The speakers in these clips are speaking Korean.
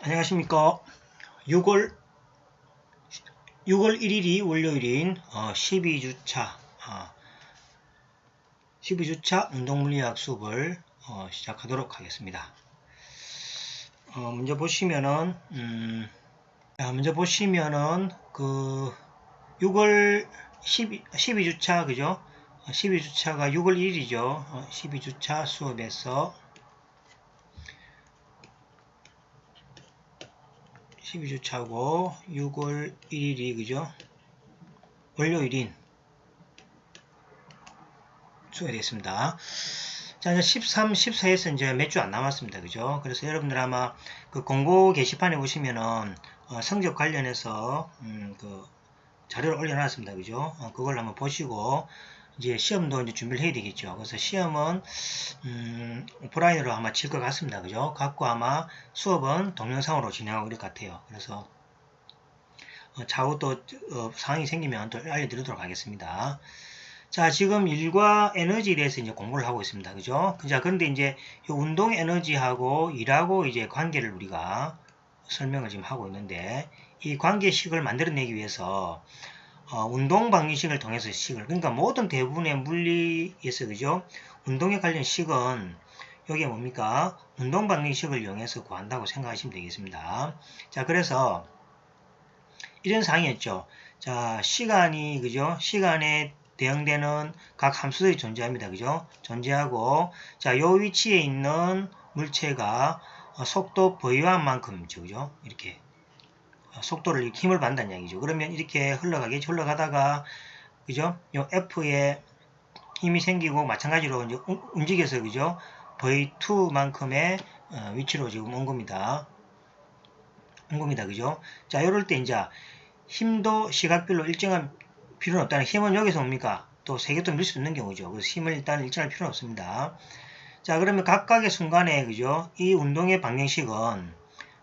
안녕하십니까. 6월 1일이 월요일인 12주차 12주차 운동물리학 수업을 시작하도록 하겠습니다. 먼저 보시면은 그 6월 12주차 그죠? 12주차가 6월 1일이죠. 12주차 수업에서 12주차고 6월 1일이 그죠? 월요일인 수업이 되겠습니다. 자, 이제 13, 14에서 이제 몇 주 안 남았습니다. 그죠? 그래서 여러분들 아마 그 공고 게시판에 보시면은 성적 관련해서 그 자료를 올려놨습니다. 그죠? 그걸 한번 보시고 이제 시험도 이제 준비를 해야 되겠죠. 그래서 시험은 오프라인으로 아마 칠 것 같습니다. 그죠? 갖고 아마 수업은 동영상으로 진행하고 이럴 것 같아요. 그래서 차후 또 상황이 생기면 또 알려드리도록 하겠습니다. 자, 지금 일과 에너지에 대해서 이제 공부를 하고 있습니다. 그죠? 자, 그런데 이제 이 운동 에너지하고 일하고 이제 관계를 우리가 설명을 지금 하고 있는데, 이 관계식을 만들어내기 위해서 운동 방정식을 통해서 식을, 그러니까 모든 대부분의 물리에서 그죠? 운동에 관련 식은 여기에 뭡니까? 운동 방정식을 이용해서 구한다고 생각하시면 되겠습니다. 자, 그래서 이런 상황이었죠. 자, 시간이 그죠? 시간에 대응되는 각 함수들이 존재합니다. 그죠? 존재하고, 자, 요 위치에 있는 물체가 속도 v한 만큼이죠. 그죠? 이렇게 속도를 이렇게 힘을 받는다는 얘기죠. 그러면 이렇게 흘러가겠죠. 흘러가다가 그죠? 요 F에 힘이 생기고 마찬가지로 이제 움직여서 그죠? V2만큼의 위치로 지금 온 겁니다. 그죠? 자, 이럴 때 이제 힘도 시각별로 일정한 필요는 없다는, 힘은 여기서 뭡니까? 또 세개도 밀 수 있는 경우죠. 그래서 힘을 일단 일정할 필요는 없습니다. 자, 그러면 각각의 순간에 그죠? 이 운동의 방정식은,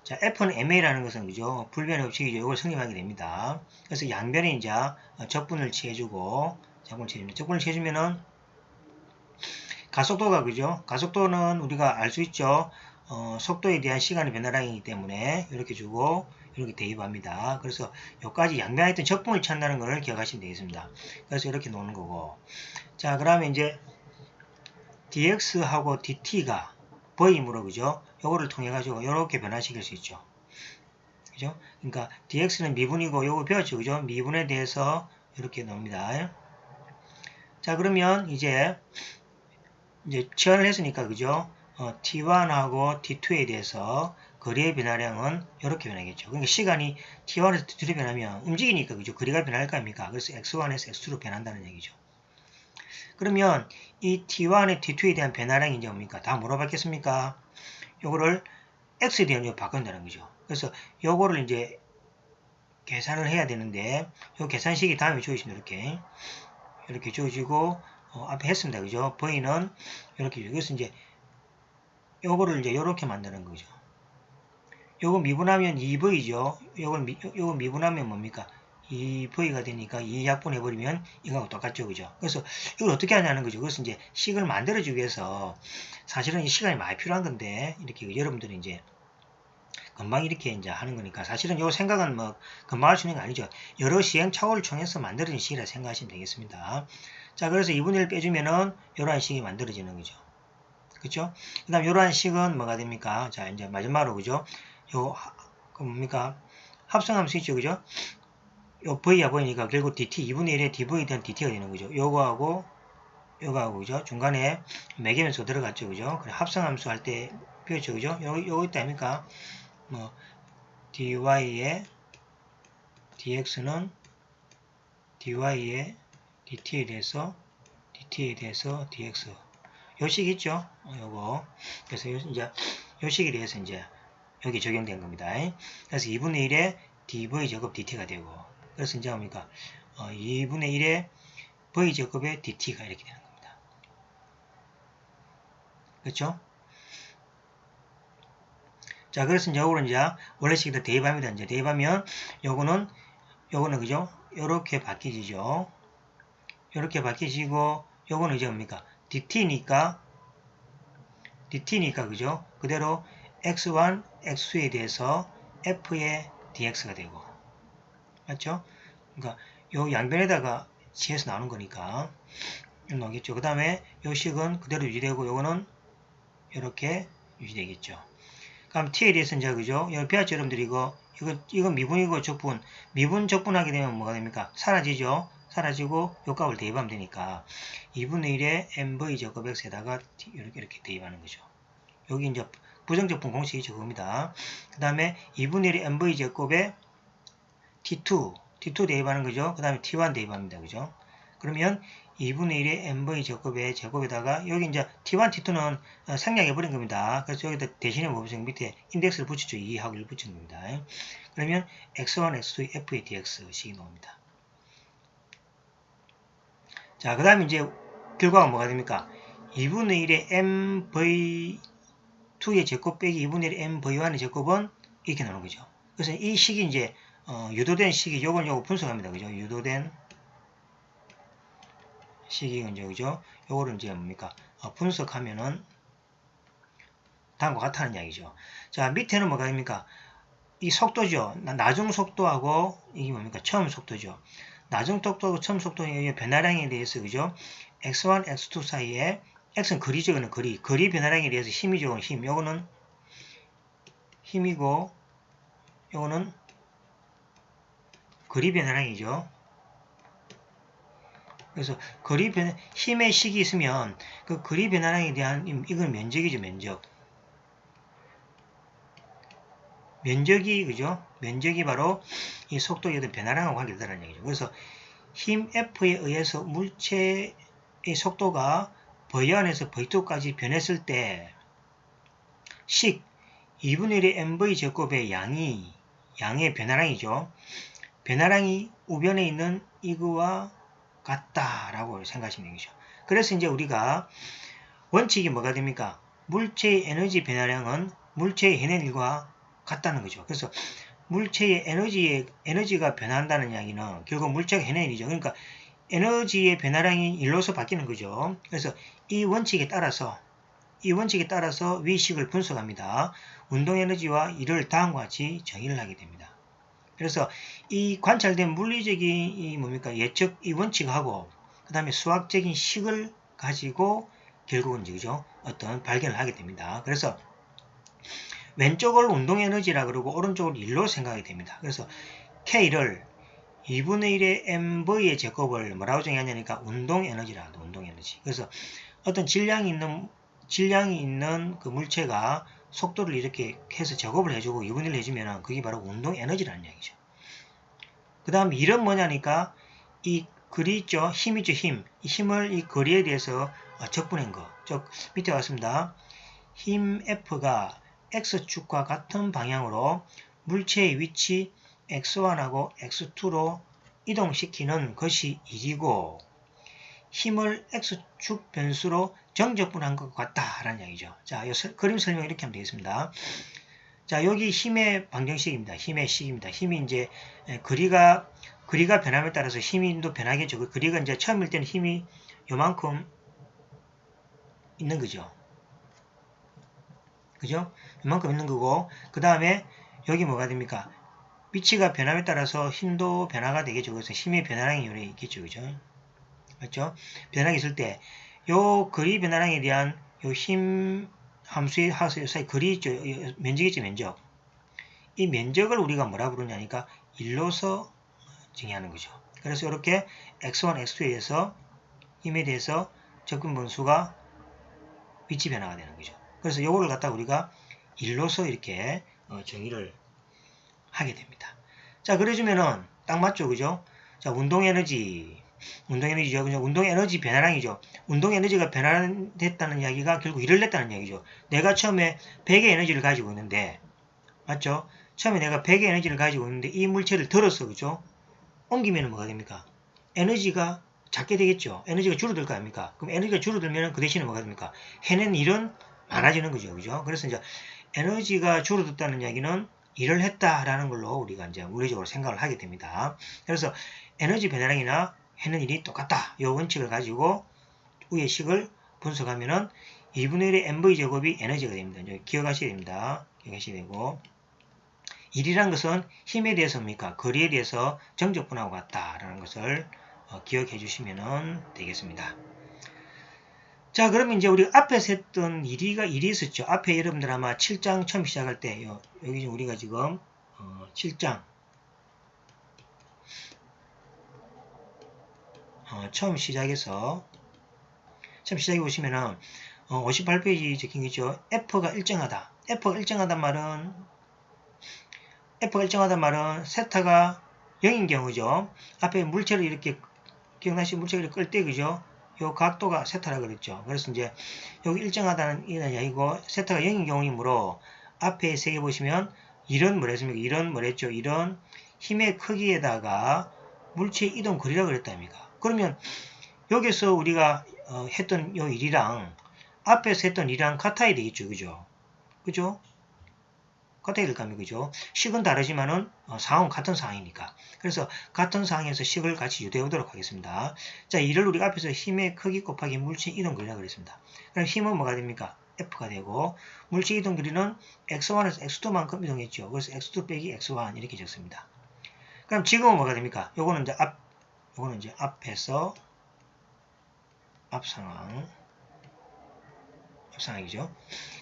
자, F는 ma라는 것은 그죠? 불변의 법칙이죠. 이걸 성립하게 됩니다. 그래서 양변에 이제 적분을 취해주고, 적분을 취해주면은 가속도가 그죠? 가속도는 우리가 알 수 있죠. 속도에 대한 시간의 변화량이기 때문에 이렇게 주고 이렇게 대입합니다. 그래서 여기까지 양변에 있던 적분을 찾는다는 것을 기억하시면 되겠습니다. 그래서 이렇게 놓는 거고, 자, 그러면 이제 dx하고 dt가 v이므로 그죠? 요거를 통해 가지고 이렇게 변화시킬 수 있죠. 그죠? 그러니까 dx는 미분이고 요거 배웠죠. 그죠? 미분에 대해서 이렇게 놓습니다. 자, 그러면 이제 치환을 했으니까 그죠? T1하고 T2에 대해서 거리의 변화량은 이렇게 변하겠죠. 그러니까 시간이 T1에서 T2로 변하면 움직이니까 그죠? 거리가 변할 거 아닙니까? 그래서 X1에서 X2로 변한다는 얘기죠. 그러면 이 T1에 T2에 대한 변화량이 이제 뭡니까? 다 뭐로 바뀌었습니까? 요거를 X에 대한 요 바꾼다는 거죠. 그래서 요거를 이제 계산을 해야 되는데, 요 계산식이 다음에 주어집니다. 이렇게 주어지고, 앞에 했습니다. 그죠? V는 이렇게, 그래서 이제 요거를 이제 요렇게 만드는 거죠. 요거 미분하면 2V죠. 요거 미분하면 뭡니까? 2V가 되니까 2약분 해버리면 이거하고 똑같죠. 그죠? 그래서 이걸 어떻게 하냐는 거죠. 그래서 이제 식을 만들어주기 위해서 사실은 이 시간이 많이 필요한 건데, 이렇게 여러분들이 이제 금방 이렇게 이제 하는 거니까, 사실은 요 생각은 뭐 금방 할 수 있는 거 아니죠. 여러 시행착오를 통해서 만들어진 식이라 생각하시면 되겠습니다. 자, 그래서 2분의 1 빼주면은 요런 식이 만들어지는 거죠. 그죠? 그 다음, 요러한 식은 뭐가 됩니까? 자, 이제 마지막으로, 그죠? 뭡니까? 합성함수 있죠, 그죠? 요 V하고 V니까 결국 DT, 2분의 1에 DV에 대한 DT가 되는 거죠. 요거하고, 그죠? 중간에 매개면서 들어갔죠, 그죠? 그래, 합성함수 할 때 배웠죠, 그죠? 요거 있다 아닙니까? 뭐, DY에 DX는 DY에 DT에 대해서 DX. 요 식 있죠? 요거. 그래서 이제 요 식에 대해서 이제 여기 적용된 겁니다. 그래서 2분의 1에 dv 제곱 dt가 되고, 그래서 이제 뭡니까? 2분의 1에 v 제곱에 dt가 이렇게 되는 겁니다. 그렇죠? 자, 그래서 이제 요거는 이제 원래 식에다 대입합니다. 이제 대입하면 요거는 그죠? 요렇게 바뀌지죠. 요렇게 바뀌시고, 요거는 이제 뭡니까? dt니까 그죠? 그대로 x1, x2에 대해서 F의 dx가 되고, 맞죠? 그러니까 요 양변에다가 G에서 나오는 거니까 나오겠죠. 그 다음에 요 식은 그대로 유지되고 요거는 이렇게 유지되겠죠. 그럼 T에 대해서 이제 그죠? 여기 BH 여러분들이 이거 미분이고 적분, 미분 적분하게 되면 뭐가 됩니까? 사라지죠. 사라지고 요 값을 대입하면 되니까 2분의 1의 mv 제곱 x에다가 이렇게 대입하는 거죠. 여기 이제 부정적분 공식이 그겁니다. 그 다음에 2분의 1의 mv 제곱에 t2 대입하는 거죠. 그 다음에 t1 대입합니다. 그죠? 그러면 2분의 1의 mv 제곱의 제곱에다가 여기 이제 t1, t2는 생략해버린 겁니다. 그래서 여기다 대신에 뭐 붙이는 밑에 인덱스를 붙이죠. 2하고 1 붙이는 겁니다. 그러면 x1, x2, f의 dx식이 나옵니다. 자, 그 다음에 이제 결과가 뭐가 됩니까? 2분의 1의 mv2의 제곱 빼기 2분의 1의 mv1의 제곱은 이렇게 나오는 거죠. 그래서 이 식이 이제 유도된 식이 요거 분석합니다. 그죠? 유도된 식이 이제 그죠? 요거를 이제 뭡니까? 분석하면은 다음과 같다는 이야기죠. 자, 밑에는 뭐가 됩니까? 이 속도죠. 나중 속도하고 이게 뭡니까? 처음 속도죠. 나중 속도하고 처음 속도의 변화량에 대해서 그죠? x1, x2 사이에 x는 거리죠. 이거는 거리. 거리 변화량에 대해서 힘이죠. 힘. 요거는 힘이고 요거는 거리 변화량이죠. 그래서 힘의 식이 있으면 그 거리 변화량에 대한 이건 면적이죠. 면적이 그죠? 면적이 바로 이 속도에 대한 변화량과 관계되다는 얘기죠. 그래서 힘 F에 의해서 물체의 속도가 V1에서 V2까지 변했을 때 식 2분의 1의 mv 제곱의 양의 변화량이죠. 변화량이 우변에 있는 이거와 같다라고 생각하시면 되겠죠. 그래서 이제 우리가 원칙이 뭐가 됩니까? 물체의 에너지 변화량은 물체의 해낸일과 같다는 거죠. 그래서 물체의 에너지가 변한다는 이야기는 결국 물체가 해낸일이죠. 그러니까 에너지의 변화량이 1로서 바뀌는 거죠. 그래서 이 원칙에 따라서 위식을 분석합니다. 운동 에너지와 이를 다음과 같이 정의를 하게 됩니다. 그래서 이 관찰된 물리적인 예측 이 원칙하고 그 다음에 수학적인 식을 가지고 결국은 그죠? 어떤 발견을 하게 됩니다. 그래서 왼쪽을 운동 에너지라 그러고 오른쪽을 1로 생각하게 됩니다. 그래서 K를 2분의 1의 mv의 제곱을 뭐라고 정의하냐니까 운동 에너지라 합니다. 운동 에너지. 그래서 어떤 질량이 있는 그 물체가 속도를 이렇게 해서 작업을 해주고 2분의 1 해주면 그게 바로 운동 에너지라는 얘기죠. 그 다음 일은 뭐냐니까 이 거리 있죠. 힘이죠. 힘. 이 힘을 이 거리에 대해서 적분한 거. 밑에 왔습니다. 힘 F가 X축과 같은 방향으로 물체의 위치 X1하고 X2로 이동시키는 것이 1이고 힘을 X축 변수로 정적분한 것 같다라는 이야기죠. 자, 그림 설명 이렇게 하면 되겠습니다. 자, 여기 힘의 방정식입니다. 힘의 식입니다. 힘이 이제 거리가 변함에 따라서 힘이 또 변하겠죠. 그 거리가 이제 처음일 때는 힘이 요만큼 있는 거죠. 그죠? 요만큼 있는 거고, 그 다음에 여기 뭐가 됩니까? 위치가 변함에 따라서 힘도 변화가 되겠죠. 그래서 힘의 변화량이 요래 있겠죠. 그죠? 맞죠? 변화가 있을 때, 요 거리 변화량에 대한 요 힘 함수의 사이 거리 있죠. 면적이죠. 면적. 이 면적을 우리가 뭐라 부르냐니까 1로서 정의하는 거죠. 그래서 이렇게 x1, x2에 대해서 힘에 대해서 적분 분수가 위치 변화가 되는 거죠. 그래서 요거를 갖다 우리가 1로서 이렇게 정의를 하게 됩니다. 자, 그래주면은 딱 맞죠. 그죠? 자, 운동에너지죠. 그죠? 운동에너지 변화량이죠. 운동에너지가 변화됐다는 이야기가 결국 일을 냈다는 이야기죠. 내가 처음에 100의 에너지를 가지고 있는데, 맞죠? 처음에 내가 100의 에너지를 가지고 있는데 이 물체를 들었어. 그죠? 옮기면 뭐가 됩니까? 에너지가 작게 되겠죠. 에너지가 줄어들 거 아닙니까? 그럼 에너지가 줄어들면 그 대신에 뭐가 됩니까? 해낸 일은 많아지는 거죠. 그죠? 그래서 이제 에너지가 줄어들었다는 이야기는 일을 했다라는 걸로 우리가 이제 물리적으로 생각을 하게 됩니다. 그래서 에너지 변화량이나 해낸 일이 똑같다. 이 원칙을 가지고 위의 식을 분석하면은 2분의 1의 mv 제곱이 에너지가 됩니다. 기억하셔야 됩니다. 기억하셔야 되고 1이란 것은 힘에 대해서 뭡니까? 거리에 대해서 정적분하고 같다라는 것을 기억해 주시면 되겠습니다. 자, 그러면 이제 우리 앞에서 했던 일이 있었죠. 앞에 여러분들 아마 7장 처음 시작할 때, 여기 지금 우리가 지금 7장 처음 시작해 보시면은 58페이지 적힌 게 있죠. F가 일정하다. F가 일정하단 말은 세타가 0인 경우죠. 앞에 물체를 이렇게 기억나시죠? 물체를 끌 때 그죠? 요 각도가 세타라 그랬죠. 그래서 이제 여기 일정하다는 이야기고 세타가 0인 경우이므로 앞에 세 개 보시면 이런 뭐랬습니까? 이런 뭐랬죠? 이런 힘의 크기에다가 물체의 이동 거리라 그랬답니까? 그러면 여기서 우리가 했던 요 일이랑 앞에서 했던 일이랑 같아야 되겠죠. 그죠? 그죠? 같아야 될 겁니다. 그죠? 식은 다르지만은 상황은 같은 상황이니까. 그래서 같은 상황에서 식을 같이 유도해 보도록 하겠습니다. 자, 이를 우리가 앞에서 힘의 크기 곱하기 물체 이동 거리라고 그랬습니다. 그럼 힘은 뭐가 됩니까? F가 되고 물체 이동 거리는 x1에서 x2만큼 이동했죠. 그래서 x2 빼기 x1 이렇게 적습니다. 그럼 지금은 뭐가 됩니까? 요거는 이제 앞에서 앞 상황이죠.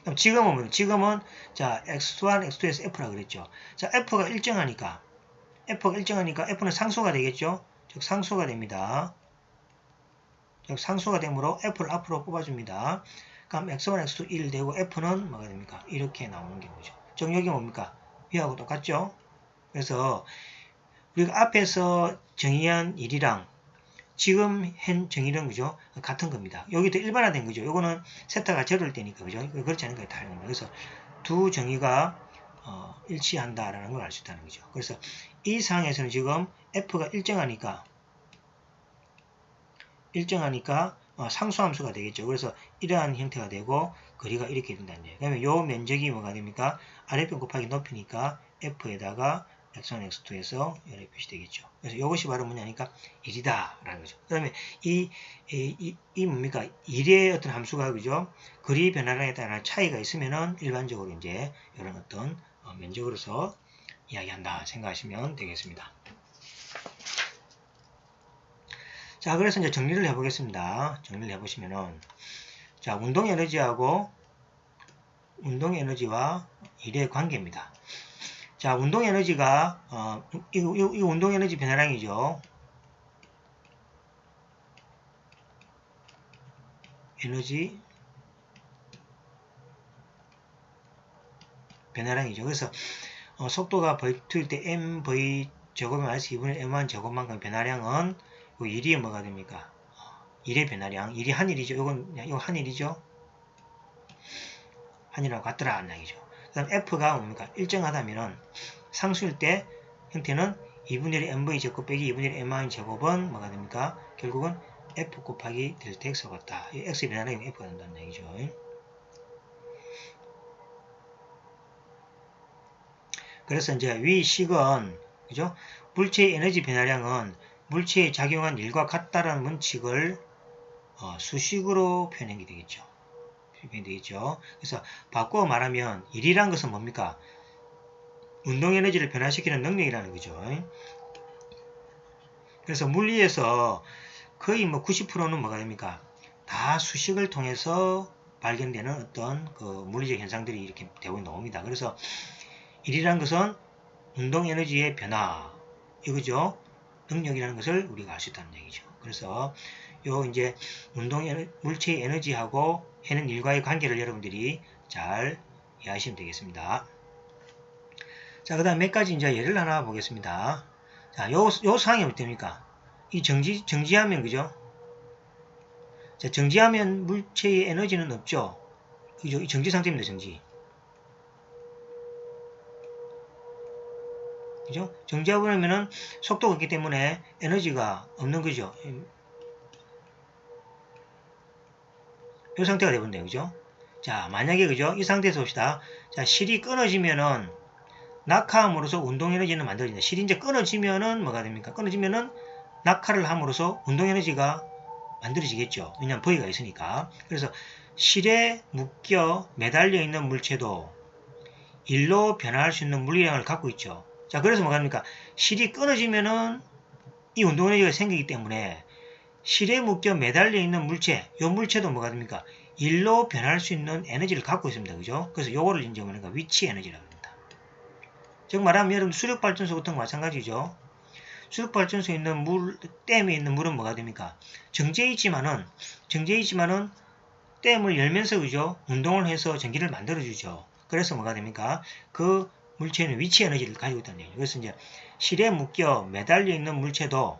그럼 지금은 자 x1, x2에서 f라 그랬죠. 자 f가 일정하니까 f는 상수가 되겠죠. 즉 상수가 됩니다. 즉 상수가 되므로 f를 앞으로 뽑아줍니다. 그럼 x1, x2 1 되고 f는 뭐가 됩니까? 이렇게 나오는 경우죠. 정력이 뭡니까? 위하고 똑같죠. 그래서 우리가 앞에서 정의한 일이랑 지금 현 정의는 그죠? 같은 겁니다. 여기도 일반화된 거죠. 요거는 세타가 저럴 때니까 그죠? 그렇지 않은 거에 다른 겁니다. 그래서 두 정의가 일치한다라는 걸 알 수 있다는 거죠. 그래서 이 상황에서는 지금 f가 일정하니까 상수함수가 되겠죠. 그래서 이러한 형태가 되고 거리가 이렇게 된다는 얘기예요. 그러면 요 면적이 뭐가 됩니까? 아랫변 곱하기 높이니까 f에다가 x1, x2에서 열의 표시되겠죠. 그래서 이것이 바로 뭐냐니까 1이다 라는 거죠. 그 다음에 이 뭡니까? 1의 어떤 함수가 그죠? 거리 변화량에 따른 차이가 있으면은 일반적으로 이제 이런 어떤 면적으로서 이야기한다 생각하시면 되겠습니다. 자, 그래서 이제 정리를 해보겠습니다. 정리를 해보시면은 자, 운동 에너지와 일의 관계입니다. 자, 운동 에너지가 이 운동 에너지 변화량이죠. 에너지 변화량이죠. 그래서 속도가 v2일 때 mv 제곱에 마이너스 2분의 m1 제곱만큼 변화량은 요 1이 뭐가 됩니까? 1의 변화량. 1이 한일이죠. 이건 한일이죠. 한일하고 같더라 는 얘기죠. 그 다음 f가 뭡니까? 일정하다면은 상수일 때 형태는 2분의 1 mv 제곱 빼기 2분의 1 m1 제곱은 뭐가 됩니까? 결국은 f 곱하기 델타 x가 같다. 이 x의 변화량이 f가 된다는 얘기죠. 그래서 이제 위식은 그죠? 물체의 에너지 변화량은 물체에 작용한 일과 같다라는 원칙을 수식으로 표현하게 되겠죠. 그래서 바꿔 말하면 일이란 것은 뭡니까? 운동 에너지를 변화시키는 능력이라는 거죠. 그래서 물리에서 거의 뭐 90%는 뭐가 됩니까? 다 수식을 통해서 발견되는 어떤 그 물리적 현상들이 이렇게 되고 나옵니다. 그래서 일이란 것은 운동 에너지의 변화, 이거죠. 능력이라는 것을 우리가 알 수 있다는 얘기죠. 그래서 요 이제 물체의 에너지하고 해는 일과의 관계를 여러분들이 잘 이해하시면 되겠습니다. 자, 그 다음 몇 가지 이제 예를 하나 보겠습니다. 자, 요 상황이 어떻습니까? 이 정지하면, 그죠? 자, 정지하면 물체의 에너지는 없죠? 그죠? 이 정지 상태입니다, 정지. 그죠? 정지하고 나면은 속도가 없기 때문에 에너지가 없는 거죠. 이 상태가 되본대요. 그죠? 자, 만약에 그죠? 이 상태에서 봅시다. 자, 실이 끊어지면은 낙하함으로써 운동 에너지는 만들어진다. 실이 이제 끊어지면은 뭐가 됩니까? 끊어지면은 낙하를 함으로써 운동 에너지가 만들어지겠죠. 왜냐하면 V가 있으니까. 그래서 실에 묶여 매달려 있는 물체도 일로 변화할 수 있는 물리량을 갖고 있죠. 자, 그래서 뭐가 됩니까? 실이 끊어지면은 이 운동 에너지가 생기기 때문에 실에 묶여 매달려 있는 물체, 이 물체도 뭐가 됩니까? 일로 변할 수 있는 에너지를 갖고 있습니다. 그죠? 그래서 요거를 이제 뭐니까 위치 에너지라고 합니다. 즉 말하면 여러분 수력발전소 같은 거 마찬가지죠. 수력발전소에 있는 물, 댐에 있는 물은 뭐가 됩니까? 정지해 있지만은 댐을 열면서 그죠? 운동을 해서 전기를 만들어주죠. 그래서 뭐가 됩니까? 그 물체는 위치 에너지를 가지고 있다는 얘기죠. 그래서 이제 실에 묶여 매달려 있는 물체도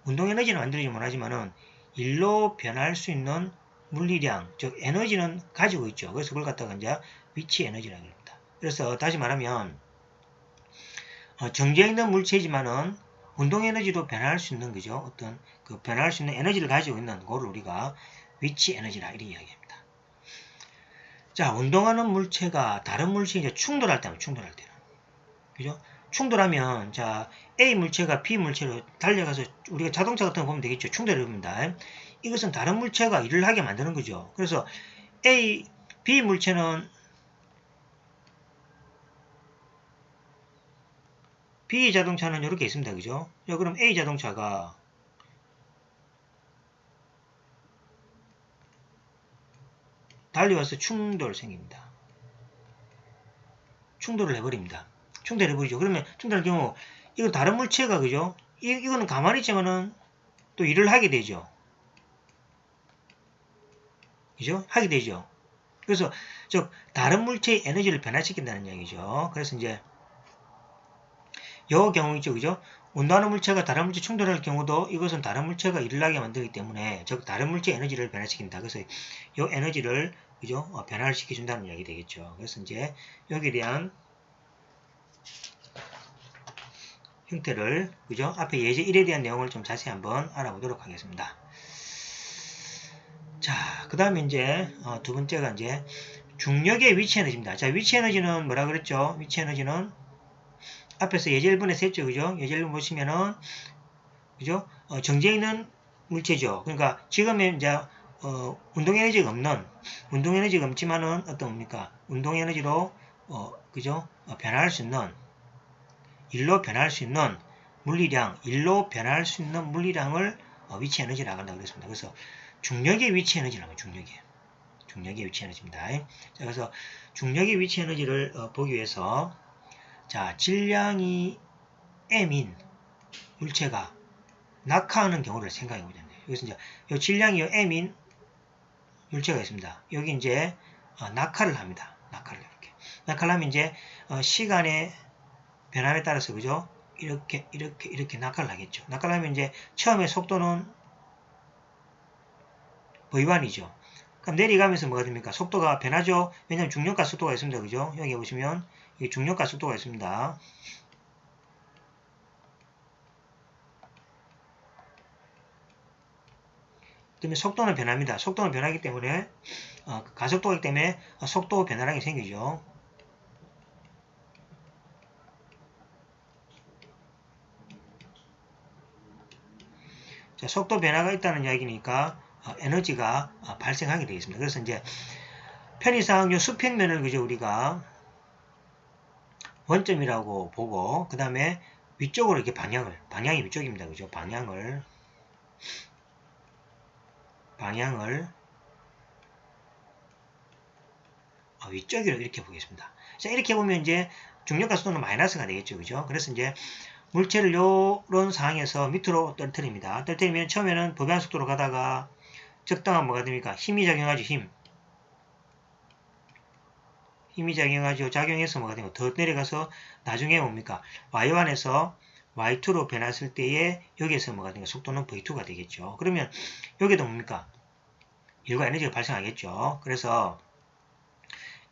운동 에너지는 만들어주지 못하지만은 일로 변할 수 있는 물리량, 즉 에너지는 가지고 있죠. 그래서 그걸 갖다가 이제 위치 에너지라고 합니다. 그래서 다시 말하면 정지해 있는 물체지만은 운동 에너지로 변할 수 있는 거죠. 어떤 그 변할 수 있는 에너지를 가지고 있는 거를 우리가 위치 에너지라 이렇게 이야기합니다. 자, 운동하는 물체가 다른 물체에 충돌할 때는 그죠? 충돌하면 자 A 물체가 B 물체로 달려가서 우리가 자동차 같은 거 보면 되겠죠. 충돌을 합니다. 이것은 다른 물체가 일을 하게 만드는 거죠. 그래서 B 물체는 B 자동차는 이렇게 있습니다. 그죠? 그럼 A 자동차가 달려와서 충돌 생깁니다. 충돌을 해버립니다. 충돌해버리죠. 그러면 충돌할 경우 이건 다른 물체가 그죠? 이거는 가만히 있지만은 또 일을 하게 되죠. 그죠? 하게 되죠. 그래서 즉 다른 물체의 에너지를 변화시킨다는 이야기죠. 그래서 이제 요 경우 있죠. 그죠? 운동하는 물체가 다른 물체 충돌할 경우도 이것은 다른 물체가 일을 하게 만들기 때문에 즉 다른 물체의 에너지를 변화시킨다. 그래서 요 에너지를 그죠? 변화를 시켜준다는 이야기 되겠죠. 그래서 이제 여기에 대한 형태를 그죠? 앞에 예제 1에 대한 내용을 좀 자세히 한번 알아보도록 하겠습니다. 자, 그 다음에 이제 두 번째가 이제 중력의 위치 에너지입니다. 자, 위치 에너지는 뭐라 그랬죠? 위치 에너지는 앞에서 예제 1번에서 했죠. 그죠? 예제 1번 보시면은 그죠? 정지해 있는 물체죠. 그러니까 지금의 이제 운동 에너지가 없지만은 어떤 뭡니까? 운동 에너지로 그죠? 변화할 수 있는 일로 변할 수 있는 물리량, 일로 변할 수 있는 물리량을 위치 에너지라고 한다고 그랬습니다. 그래서 중력의 위치 에너지라고 합니다. 중력의 위치 에너지입니다. 자, 그래서 중력의 위치 에너지를 보기 위해서 자, 질량이 m인 물체가 낙하하는 경우를 생각해 보자. 여기서 이제 이 질량이 m인 물체가 있습니다. 여기 이제 낙하를 합니다. 낙하를 하면 이제 시간의 변함에 따라서 그죠? 이렇게 낙하를 하겠죠. 낙하를 하면 이제 처음에 속도는 v1이죠. 그럼 내려가면서 뭐가 됩니까? 속도가 변하죠. 왜냐하면 중력과 속도가 있습니다. 그죠? 여기 보시면 여기 중력과 속도가 있습니다. 그다음에 속도는 변합니다. 속도는 변하기 때문에 가속도이기 때문에 속도 변화량이 생기죠. 자, 속도 변화가 있다는 이야기니까 에너지가 발생하게 되어 있습니다. 그래서 이제 편의상 요 수평면을 그죠 우리가 원점이라고 보고 그 다음에 위쪽으로 이렇게 방향이 위쪽입니다. 그죠? 방향을 위쪽으로 이렇게 보겠습니다. 자, 이렇게 보면 이제 중력과 속도는 마이너스가 되겠죠. 그죠? 그래서 이제 물체를 요런 상황에서 밑으로 떨어뜨립니다. 떨어뜨리면 처음에는 법양 속도로 가다가 적당한 뭐가 됩니까? 힘이 작용하죠. 힘이 작용하죠. 작용해서 뭐가 됩니까? 더 내려가서 나중에 뭡니까? Y1에서 Y2로 변했을 때에 여기에서 뭐가 됩니까? 속도는 V2가 되겠죠. 그러면 여기도 뭡니까? 일과 에너지가 발생하겠죠. 그래서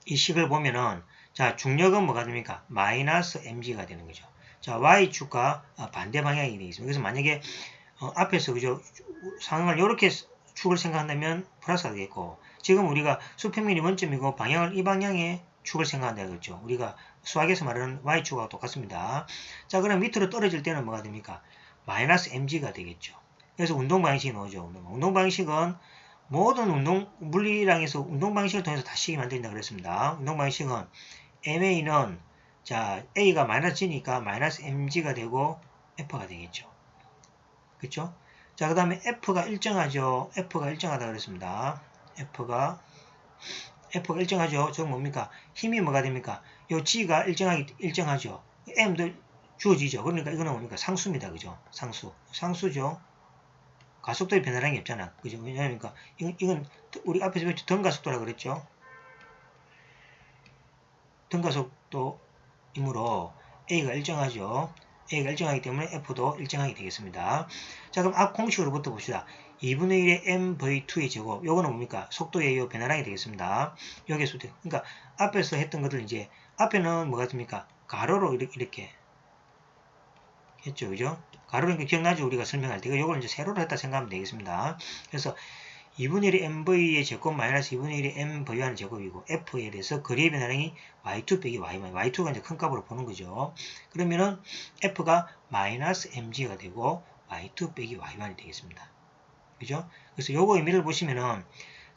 이 식을 보면은 자 중력은 뭐가 됩니까? 마이너스 mg가 되는 거죠. 자 y축과 반대 방향이 되겠습니다. 그래서 만약에 앞에서 그죠 상황을 이렇게 축을 생각한다면 플러스가 되겠고 지금 우리가 수평면이 원점이고 방향을 이 방향에 축을 생각한다 그랬죠. 우리가 수학에서 말하는 y축하고 똑같습니다. 자 그럼 밑으로 떨어질 때는 뭐가 됩니까? 마이너스 mg가 되겠죠. 그래서 운동 방식이 나오죠. 운동 방식은 모든 물리량에서 운동 방식을 통해서 다 식이 만든다 그랬습니다. 운동 방식은 MA는 자 A가 마이너스 G니까 마이너스 MG가 되고 F가 되겠죠. 그쵸? 자, 그 다음에 F가 일정하죠. F가 일정하다 그랬습니다. F가 일정하죠. 저건 뭡니까? 힘이 뭐가 됩니까? 요 G가 일정하죠. M도 주어지죠. 그러니까 이거는 뭡니까? 상수입니다. 그죠? 상수죠. 가속도의 변화량이 없잖아. 그죠? 왜냐하니까 이건 우리 앞에서 배웠죠. 등가속도라 그랬죠. 등가속도이므로 A가 일정하죠. A가 일정하기 때문에 F도 일정하게 되겠습니다. 자, 그럼 앞 공식으로부터 봅시다. 2분의 1의 mv2의 제곱, 요거는 뭡니까? 속도의 요 변화량이 되겠습니다. 요게 속도. 그러니까 앞에서 했던 것들 이제 앞에는 뭐가 됩니까? 가로로 이렇게 했죠, 그죠? 가로는 기억나죠? 우리가 설명할 때. 요걸 이제 세로로 했다 생각하면 되겠습니다. 그래서 2분의 1의 mv의 제곱 마이너스 2분의 1의 mv하는 제곱이고 f에 대해서 거리의 변화량이 y2 빼기 y만, y2가 이제 큰 값으로 보는 거죠. 그러면은 f가 마이너스 mg가 되고 y2 빼기 y만이 되겠습니다. 그죠? 그래서 요거 의미를 보시면은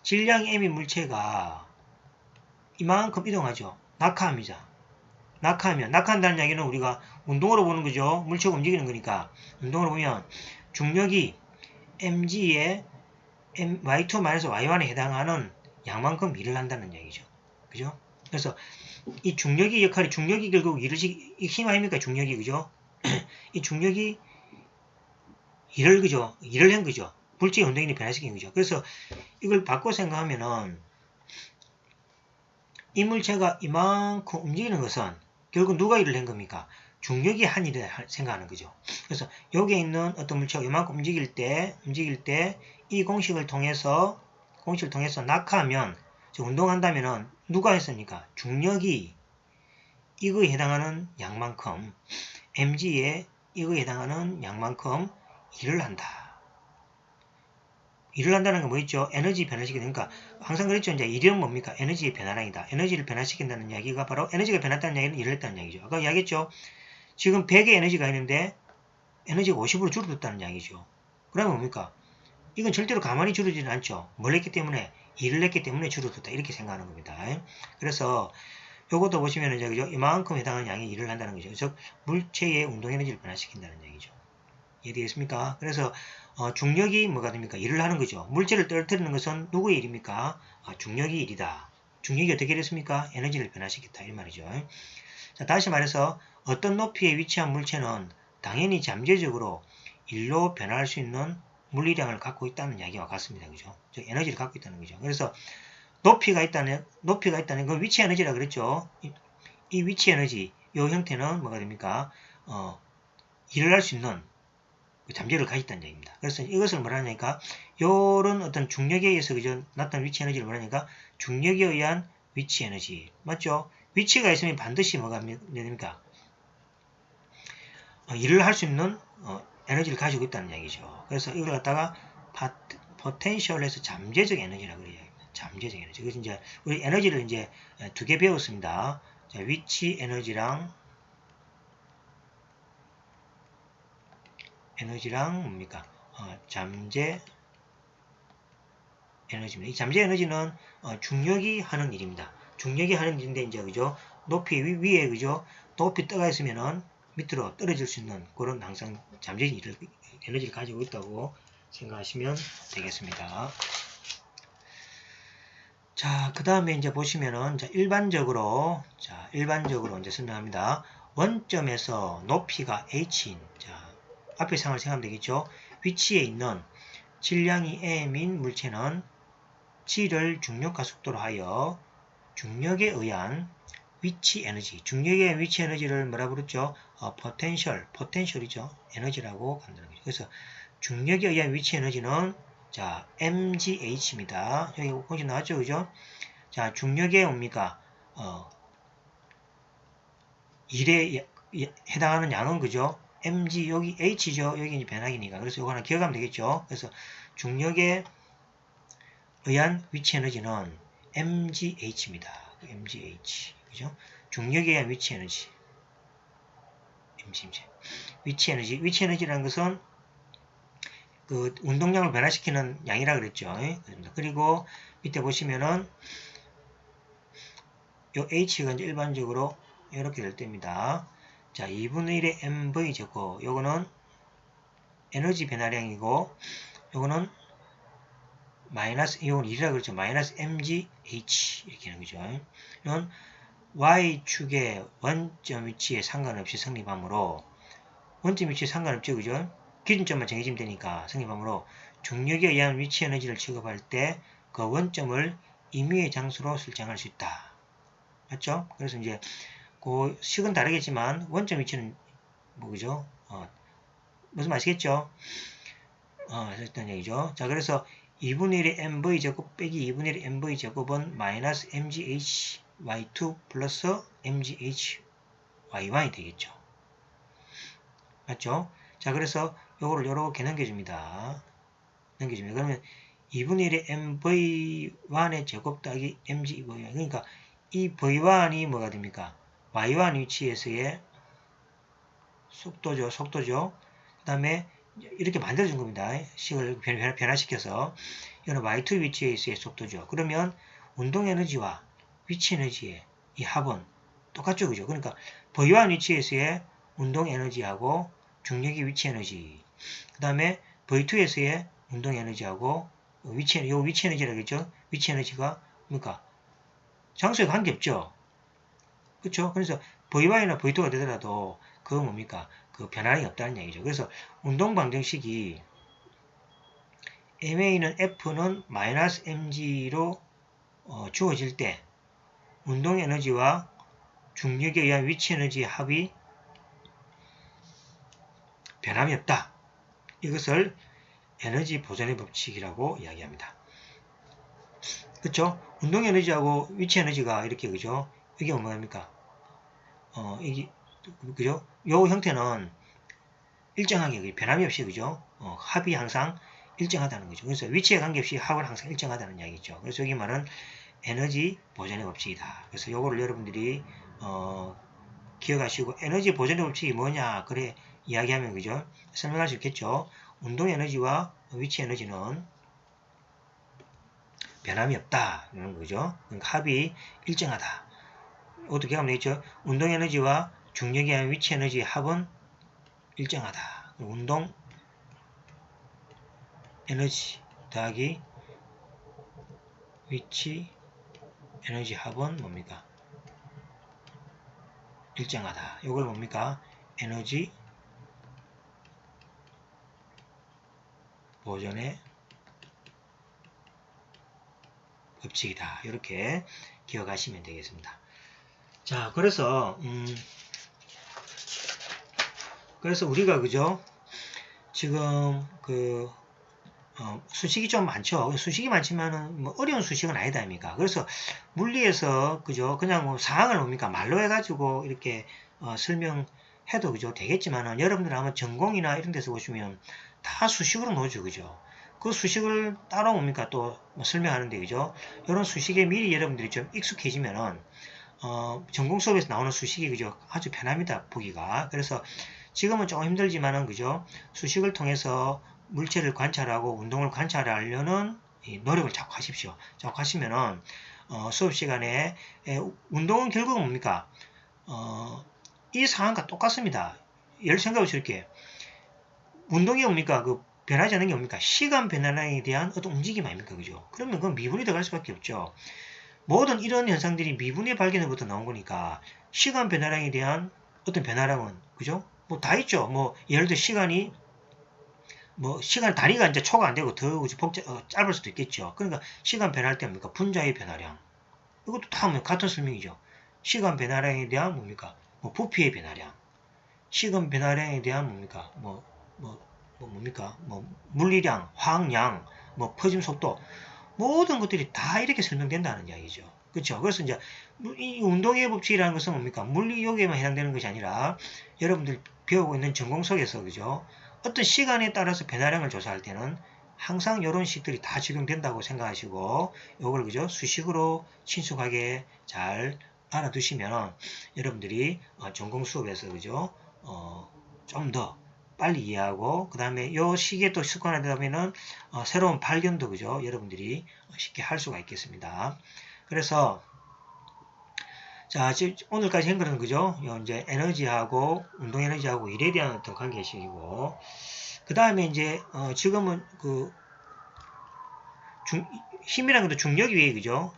질량이 m인 물체가 이만큼 이동하죠. 낙하한다는 이야기는 우리가 운동으로 보는 거죠. 물체가 움직이는 거니까. 운동으로 보면 중력이 mg의 y2-y1에 해당하는 양만큼 일을 한다는 얘기죠. 그죠? 그래서 이 중력의 역할이, 중력이 결국 힘 아닙니까? 중력이, 그죠? 이 중력이 일을 한 거죠. 물체의 운동인이 변화시킨 거죠. 그래서 이걸 바꿔 생각하면은 이 물체가 이만큼 움직이는 것은 결국 누가 일을 한 겁니까? 중력이 한 일을 생각하는 거죠. 그래서 여기에 있는 어떤 물체가 이만큼 움직일 때 이 공식을 통해서 낙하하면, 운동한다면은 누가 했습니까? 중력이 이거에 해당하는 양만큼, mg에 이거에 해당하는 양만큼 일을 한다. 일을 한다는 건 뭐 있죠? 에너지 변화시키는, 그러니까 항상 그랬죠. 이제 일은 뭡니까? 에너지의 변화량이다. 에너지를 변화시킨다는 이야기가 바로 에너지가 변했다는 이야기는 일을 했다는 이야기죠. 아까 이야기했죠. 지금 100의 에너지가 있는데 에너지가 50으로 줄어들었다는 이야기죠. 그러면 뭡니까? 이건 절대로 가만히 줄어들지는 않죠. 뭘 했기 때문에? 일을 했기 때문에 줄어들었다. 이렇게 생각하는 겁니다. 그래서 요것도 보시면 이제 그죠? 이만큼 해당하는 양의 일을 한다는 거죠. 즉 물체의 운동 에너지를 변화시킨다는 얘기죠. 이해되겠습니까? 그래서 중력이 뭐가 됩니까? 일을 하는 거죠. 물체를 떨어뜨리는 것은 누구의 일입니까? 중력이 일이다. 중력이 어떻게 됐습니까? 에너지를 변화시켰다. 이 말이죠. 자, 다시 말해서 어떤 높이에 위치한 물체는 당연히 잠재적으로 일로 변화할 수 있는 물리량을 갖고 있다는 이야기와 같습니다. 그죠? 즉 에너지를 갖고 있다는 거죠. 그래서 높이가 있다는 건 위치 에너지라 그랬죠. 이 위치 에너지, 이 형태는 뭐가 됩니까? 일을 할 수 있는 잠재력을 가졌다는 얘기입니다. 그래서 이것을 뭐라니까? 요런 어떤 중력에 의해서 그죠? 나타난 위치 에너지를 뭐라니까? 중력에 의한 위치 에너지. 맞죠? 위치가 있으면 반드시 뭐가 됩니까? 일을 할 수 있는 에너지를 가지고 있다는 얘기죠. 그래서 이걸 갖다가 포텐셜에서 잠재적 에너지라고 그래요. 잠재적 에너지. 그래서 이제 우리 에너지를 이제 두 개 배웠습니다. 자, 위치 에너지랑 뭡니까? 잠재 에너지입니다. 이 잠재 에너지는 중력이 하는 일입니다. 중력이 하는 일인데 이제 그죠? 높이 위에 그죠? 높이 떠가 있으면은 밑으로 떨어질 수 있는 그런 항상 잠재적 에너지를 가지고 있다고 생각하시면 되겠습니다. 자, 그 다음에 이제 보시면은, 일반적으로 이제 설명합니다. 원점에서 높이가 h인, 앞에 상을 생각하면 되겠죠? 위치에 있는 질량이 m인 물체는 g를 중력과 속도로 하여 중력에 의한 위치 에너지를 뭐라 부르죠? 포텐셜이죠. 에너지라고 간다는 거죠. 그래서 중력에 의한 위치 에너지는 자, mgh입니다. 여기 공식 나왔죠, 그죠? 자, 중력에 뭡니까? 일에 해당하는 양은 그죠? mg 여기 h죠. 여기 이제 변화기니까. 그래서 이거 하나 기억하면 되겠죠. 그래서 중력에 의한 위치 에너지는 mgh입니다. mgh. 그죠? 중력에 의한 위치 에너지. 위치 에너지라는 것은 그 운동량을 변화시키는 양이라 그랬죠. 그리고 밑에 보시면은 요 h가 이제 일반적으로 이렇게 될 때입니다. 자, 2분의 1의 mv 제곱, 요거는 에너지 변화량이고, 요거는 마이너스, 이건 1이라 그랬죠. 마이너스 mgh 이렇게 하는 거죠. 이건 y축의 원점 위치에 상관없이 성립하므로, 원점 위치에 상관없죠. 그죠? 기준점만 정해지면 되니까 성립하므로 중력에 의한 위치 에너지를 취급할 때 그 원점을 임의의 장소로 설정할 수 있다. 맞죠? 그래서 이제 그 식은 다르겠지만 원점 위치는 뭐죠? 무슨 말이시겠죠? 했던 얘기죠. 자, 그래서 2분의 1의 mv제곱 빼기 2분의 1의 mv제곱은 마이너스 mgh y2 플러스 mgh y1이 되겠죠. 맞죠? 자, 그래서 요거를 요렇게 넘겨줍니다. 그러면 2분의 1의 mv1의 제곱 더하기 mg v1. 그러니까 이 v1이 뭐가 됩니까? y1 위치에서의 속도죠. 그 다음에 이렇게 만들어준 겁니다. 식을 변화시켜서. 이거는 y2 위치에서의 속도죠. 그러면 운동 에너지와 위치 에너지의 이 합은 똑같죠. 그죠? 그러니까 v1 위치에서의 운동 에너지하고 중력의 위치 에너지. 그 다음에 v2에서의 운동 에너지하고 위치 에너지라고 했죠. 위치 에너지가 뭡니까? 장소에 관계없죠. 그렇죠? 그래서 v1이나 v2가 되더라도 그 뭡니까? 그 변화량이 없다는 얘기죠. 그래서 운동 방정식이 MA는 F는 마이너스 mg로 주어질 때 운동 에너지와 중력에 의한 위치 에너지의 합이 변함이 없다. 이것을 에너지 보존의 법칙이라고 이야기합니다. 그렇죠? 운동 에너지하고 위치 에너지가 이렇게 그죠? 이게 뭡니까? 이게 그죠? 요 형태는 일정하게 변함이 없이 그죠? 합이 항상 일정하다는 거죠. 그래서 위치에 관계없이 합은 항상 일정하다는 이야기죠. 그래서 여기 말은 에너지 보존의 법칙이다. 그래서 요거를 여러분들이 기억하시고 에너지 보존의 법칙이 뭐냐 그래 이야기하면 그죠? 설명할 수 있겠죠. 운동 에너지와 위치 에너지는 변함이 없다. 이런 거죠. 그러니까 합이 일정하다. 어떻게 하면 되겠죠? 운동 에너지와 중력에 의한 위치 에너지의 합은 일정하다. 운동 에너지 더하기 위치 에너지 합은 뭡니까? 일정하다. 이걸 뭡니까? 에너지 보존의 법칙이다. 이렇게 기억하시면 되겠습니다. 자, 그래서 우리가 그죠? 지금 수식이 좀 많죠. 수식이 많지만은 뭐 어려운 수식은 아니다 아닙니까? 그래서 물리에서 그죠? 그냥 뭐 사항을 뭡니까? 말로 해가지고 이렇게 설명해도 그죠? 되겠지만은 여러분들 아마 전공이나 이런 데서 보시면 다 수식으로 놓죠, 그죠? 그 수식을 따로 뭡니까? 또뭐 설명하는데 그죠? 이런 수식에 미리 여러분들이 좀 익숙해지면은 전공 수업에서 나오는 수식이 그죠? 아주 편합니다, 보기가. 그래서 지금은 조금 힘들지만은 그죠? 수식을 통해서 물체를 관찰하고 운동을 관찰하려는 노력을 자꾸 하십시오. 자꾸 하시면은 수업 시간에 운동은 결국은 뭡니까? 이 상황과 똑같습니다. 예를 생각해 보실게요. 운동이 뭡니까? 그 변하지 않는 게 뭡니까? 시간 변화량에 대한 어떤 움직임 아닙니까? 그죠? 그러면 그건 미분이 들어갈 수밖에 없죠. 모든 이런 현상들이 미분의 발견으로부터 나온 거니까 시간 변화량에 대한 어떤 변화량은 그죠? 뭐 다 있죠. 뭐 예를 들어 시간이 뭐 시간 단위가 이제 초가 안 되고 더 짧을 수도 있겠죠. 그러니까 시간 변할 때 뭡니까? 분자의 변화량. 이것도 다 뭐 같은 설명이죠. 시간 변화량에 대한 뭡니까? 뭐 부피의 변화량. 시간 변화량에 대한 뭡니까? 뭡니까? 뭐 물리량, 화학량, 뭐 퍼짐 속도 모든 것들이 다 이렇게 설명된다는 이야기죠. 그렇죠? 그래서 이제 이 운동의 법칙이라는 것은 뭡니까? 물리력에만 해당되는 것이 아니라 여러분들 배우고 있는 전공 속에서 그죠? 어떤 시간에 따라서 변화량을 조사할 때는 항상 이런 식들이 다 적용된다고 생각하시고 이걸 그죠? 수식으로 친숙하게 잘 알아두시면 여러분들이 전공 수업에서 그죠? 좀 더 빨리 이해하고 그 다음에 이 시기에 또 습관화되다 보면은 새로운 발견도 그죠? 여러분들이 쉽게 할 수가 있겠습니다. 그래서 자, 지금 오늘까지 한 거는 그죠? 요 이제 에너지하고 운동 에너지하고 일에 대한 어떤 관계식이고, 그 다음에 이제 지금은 그 힘이란 것도 중력 위에 그죠?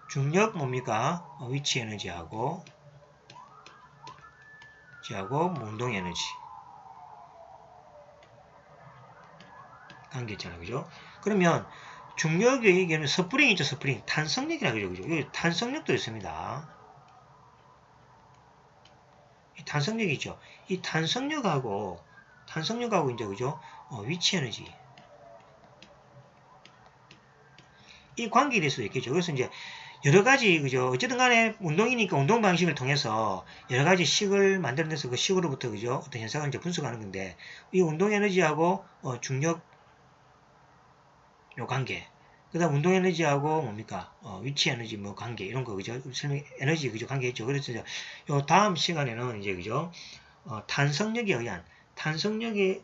중력 뭡니까? 위치 에너지하고 운동 에너지 관계 있잖아요, 그죠? 그러면 중력의 얘기는 스프링 있죠, 스프링. 탄성력이라 그러죠, 그죠? 여기 탄성력도 있습니다. 이 탄성력이 있죠. 이 탄성력하고 이제 그죠? 위치 에너지. 이 관계에 대해서 있겠죠. 그래서 이제 여러 가지 그죠. 어쨌든 간에 운동이니까 운동 방식을 통해서 여러 가지 식을 만들어내서 그 식으로부터 그죠. 어떤 현상을 이제 분석하는 건데 이 운동 에너지하고 중력 요 관계. 그다음 운동 에너지하고 뭡니까? 위치 에너지 뭐 관계 이런 거 그죠? 설명 에너지 그죠? 관계 있죠. 그래서 이제 요 다음 시간에는 이제 그죠? 탄성력에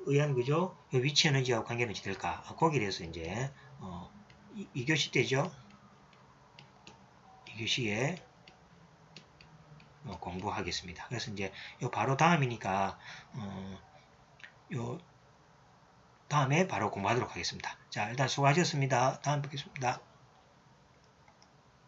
의한 그죠? 요 위치 에너지하고 관계는 어찌 될까? 거기에 대해서 이제 2교시 때죠. 2교시에 공부하겠습니다. 그래서 이제 요 바로 다음이니까 요 다음에 바로 공부하도록 하겠습니다. 자, 일단 수고하셨습니다. 다음 뵙겠습니다.